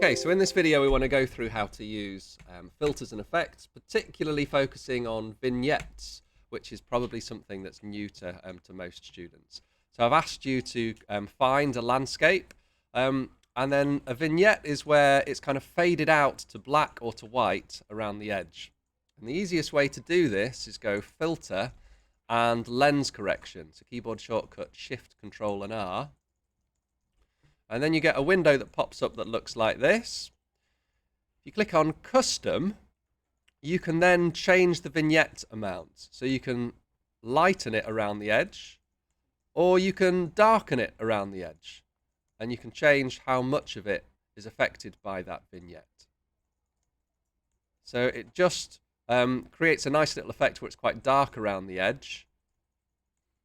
Okay, so in this video we want to go through how to use filters and effects, particularly focusing on vignettes, which is probably something that's new to most students. So I've asked you to find a landscape, and then a vignette is where it's kind of faded out to black or to white around the edge. And the easiest way to do this is go Filter and Lens Correction. So keyboard shortcut Shift, Control and R. And then you get a window that pops up that looks like this. If you click on Custom, you can then change the vignette amount. So you can lighten it around the edge, or you can darken it around the edge. And you can change how much of it is affected by that vignette. So it just creates a nice little effect where it's quite dark around the edge,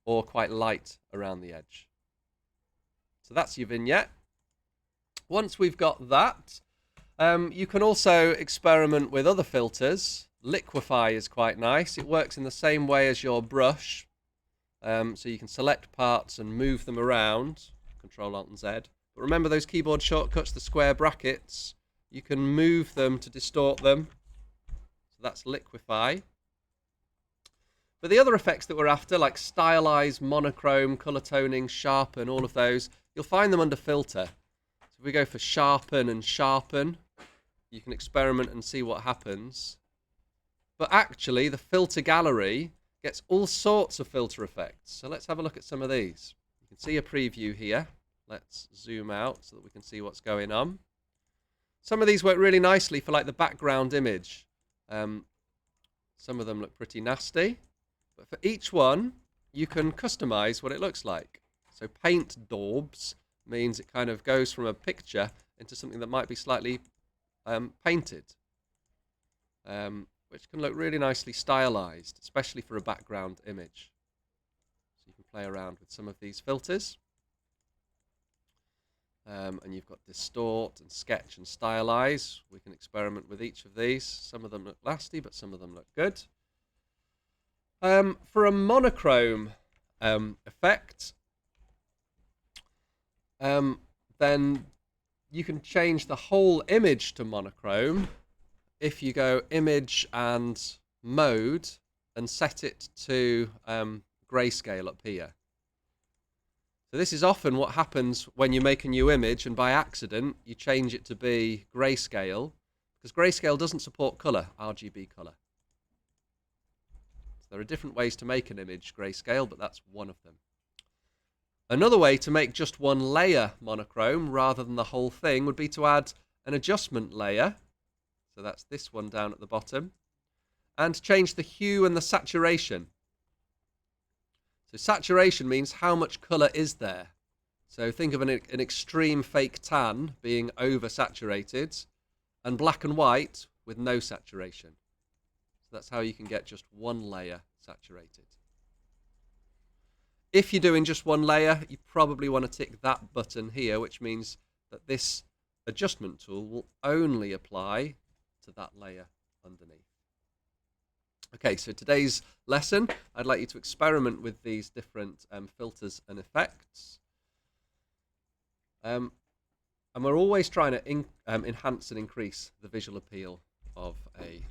or quite light around the edge. So that's your vignette. Once we've got that, you can also experiment with other filters. Liquify is quite nice. It works in the same way as your brush. So you can select parts and move them around. Control Alt and Z. But remember those keyboard shortcuts, the square brackets. You can move them to distort them. So that's liquify. But the other effects that we're after, like stylize, monochrome, color toning, sharpen, all of those, you'll find them under filter. So if we go for sharpen and sharpen, you can experiment and see what happens. But actually, the filter gallery gets all sorts of filter effects. So let's have a look at some of these. You can see a preview here. Let's zoom out so that we can see what's going on. Some of these work really nicely for like the background image. Some of them look pretty nasty. But for each one, you can customize what it looks like. So paint daubs means it kind of goes from a picture into something that might be slightly painted, which can look really nicely stylized, especially for a background image. So you can play around with some of these filters. And you've got distort and sketch and stylize. We can experiment with each of these. Some of them look nasty, but some of them look good. For a monochrome effect, then you can change the whole image to monochrome if you go Image and Mode and set it to grayscale up here. So this is often what happens when you make a new image and by accident you change it to be grayscale, because grayscale doesn't support color, RGB color. There are different ways to make an image grayscale, but that's one of them. Another way to make just one layer monochrome rather than the whole thing would be to add an adjustment layer. So that's this one down at the bottom. And change the hue and the saturation. So saturation means how much color is there. So think of an extreme fake tan being oversaturated, and black and white with no saturation. That's how you can get just one layer saturated. If you're doing just one layer, you probably want to tick that button here, which means that this adjustment tool will only apply to that layer underneath. Okay, so today's lesson, I'd like you to experiment with these different filters and effects. And we're always trying to enhance and increase the visual appeal of a